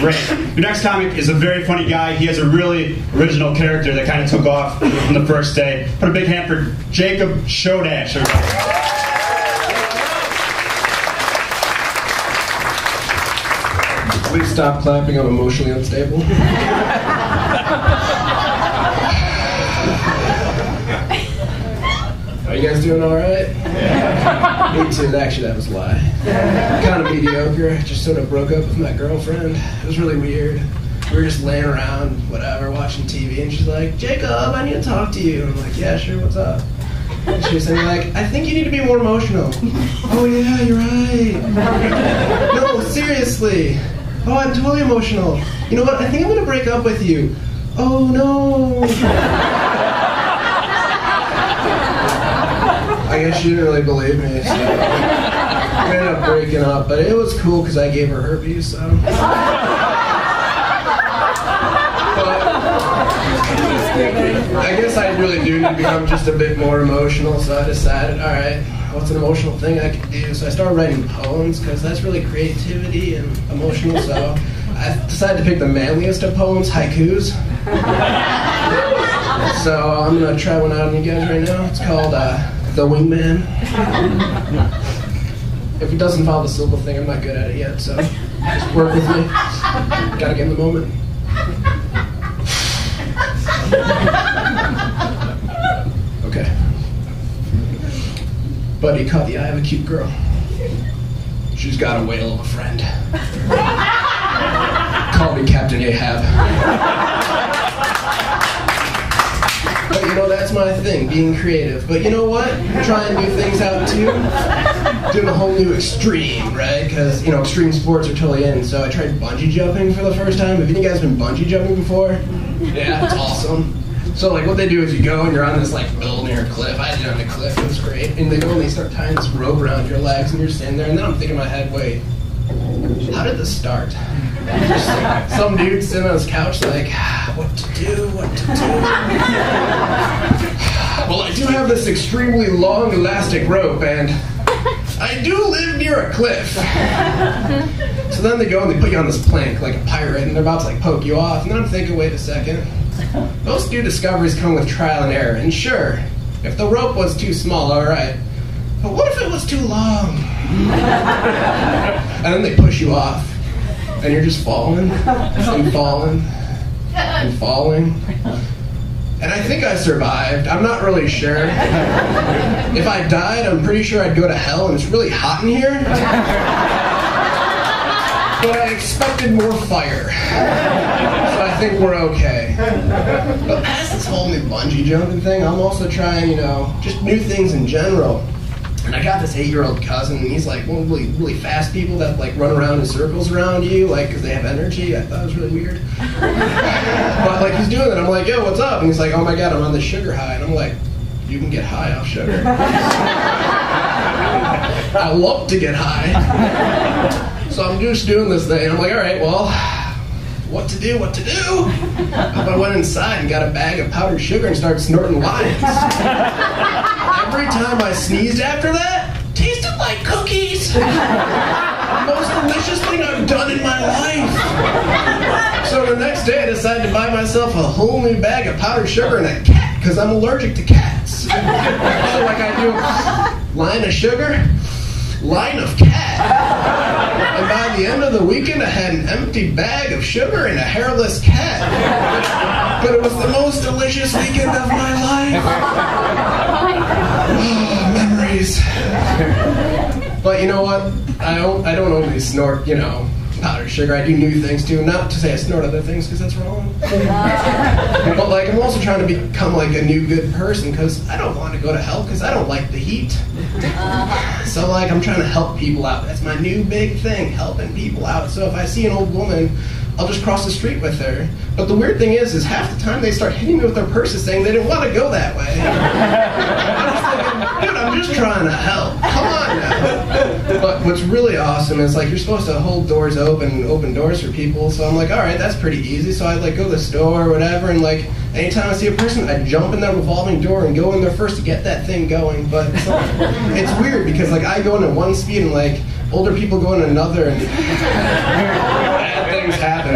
great. Your next comic is a very funny guy. He has a really original character that kind of took off from the first day. Put a big hand for Jacob Chodash. Please stop clapping, I'm emotionally unstable. Are you guys doing alright? Yeah. Me too, actually that was a lie. Kind of mediocre, just sort of broke up with my girlfriend. It was really weird. We were just laying around, whatever, watching TV, and she's like, Jacob, I need to talk to you. And I'm like, yeah, sure, what's up? And she was saying, like, I think you need to be more emotional. Oh yeah, you're right. No, seriously. Oh, I'm totally emotional. You know what? I think I'm gonna break up with you. Oh no. I guess she didn't really believe me, so we ended up breaking up. But it was cool because I gave her herpes, so. But I guess I really do need to become just a bit more emotional, so I decided, all right, what's an emotional thing I can do? So I started writing poems because that's really creativity and emotional. So I decided to pick the manliest of poems, haikus. So I'm gonna try one out on you guys right now. It's called The Wingman. If it doesn't follow the syllable thing, I'm not good at it yet. So just work with me. Gotta get in the moment. Okay. Buddy caught the eye of a cute girl. She's got a whale of a friend. Call me Captain Ahab. But you know, that's my thing, being creative. But you know what? Trying new things out too. Doing a whole new extreme, right? Because, you know, extreme sports are totally in. So I tried bungee jumping for the first time. Have any of you guys been bungee jumping before? Yeah, it's awesome. So like what they do is you go and you're on this like building or cliff. I did it on the cliff, it was great. And they go and they start tying this rope around your legs and you're standing there and then I'm thinking in my head, wait, how did this start? Just like, some dude sitting on his couch like, what to do? Well, I do have this extremely long elastic rope and I do live near a cliff. So then they go and they put you on this plank like a pirate and they're about to like poke you off and then I'm thinking, wait a second. Most new discoveries come with trial and error, and sure, if the rope was too small, alright. But what if it was too long? And then they push you off, and you're just falling, and falling, and falling. And I think I survived. I'm not really sure. If I died, I'm pretty sure I'd go to hell, and it's really hot in here. But I expected more fire. So I think we're okay. But past this whole new bungee jumping thing, I'm also trying, you know, just new things in general. And I got this 8-year-old cousin, and he's like one of the really fast people that like run around in circles around you, like, because they have energy. I thought it was really weird. But like he's doing it, I'm like, yo, what's up? And he's like, oh my god, I'm on the sugar high. And I'm like, you can get high off sugar. I love to get high. So I'm just doing this thing. I'm like, all right, well, what to do? I went inside and got a bag of powdered sugar and started snorting lines. Every time I sneezed after that, tasted like cookies. The most delicious thing I've done in my life. So the next day I decided to buy myself a whole new bag of powdered sugar and a cat, because I'm allergic to cats. So like I do line of sugar, line of cat. And by the end of the weekend, I had an empty bag of sugar and a hairless cat. But it was the most delicious weekend of my life. Oh, memories. But you know what? I don't only snort, you know, powdered sugar. I do new things too. Not to say I snort other things, because that's wrong. But like, I'm also trying to become like a new good person, because I don't want to go to hell, because I don't like the heat. So like, I'm trying to help people out. That's my new big thing, helping people out. So if I see an old woman, I'll just cross the street with her. But the weird thing is half the time they start hitting me with their purses saying they didn't want to go that way. I'm just thinking, dude, I'm just trying to help. Come on now. But what's really awesome is like, you're supposed to hold doors open doors for people. So I'm like, all right, that's pretty easy. So I'd like go to the store or whatever, and like, anytime I see a person, I jump in that revolving door and go in there first to get that thing going. But it's weird because like I go in at one speed and like older people go in another, and bad things happen.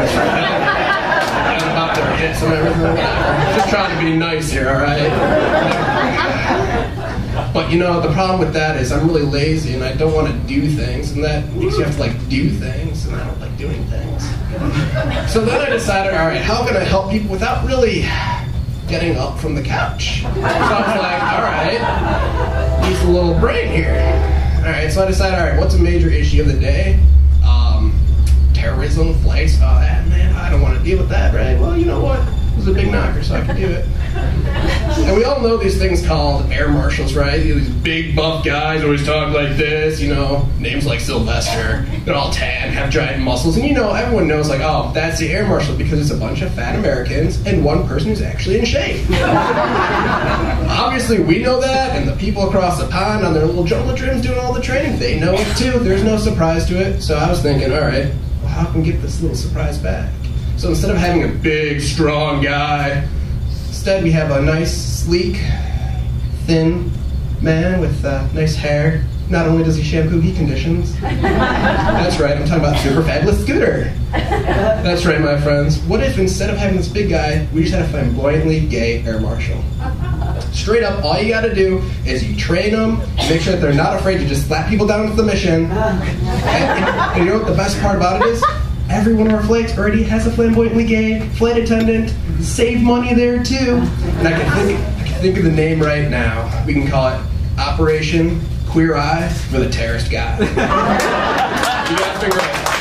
flights and everything. Whatever. Just trying to be nice here, all right? But you know, the problem with that is I'm really lazy and I don't want to do things, and that makes you have to like do things, and I don't like doing things. So then I decided, all right, how can I help people without really getting up from the couch? So I was like, all right, use a little brain here. All right, so I decided, all right, what's a major issue of the day? Terrorism, flights, oh man, I don't want to deal with that, right? Well, you know what? It was a big knocker, so I can do it. And we all know these things called air marshals, right? These big buff guys always talk like this, you know, names like Sylvester. They're all tan, have giant muscles, and you know, everyone knows like, oh, that's the air marshal because it's a bunch of fat Americans and one person who's actually in shape. Obviously, we know that, and the people across the pond on their little jungle trims doing all the training, they know it too. There's no surprise to it. So I was thinking, all right, well, how can we get this little surprise back? So instead of having a big, strong guy, instead we have a nice, sleek, thin man with nice hair. Not only does he shampoo, he conditions. That's right, I'm talking about Super Fabulous Scooter. That's right, my friends. What if instead of having this big guy, we just had a flamboyantly gay air marshal? Straight up, all you gotta do is you train them, make sure that they're not afraid to just slap people down with the mission. And you know what the best part about it is? Every one of our flights already has a flamboyantly gay flight attendant. Save money there too. And I can think of the name right now. We can call it Operation Queer Eye for the Terrorist Guy. You gotta figure it out.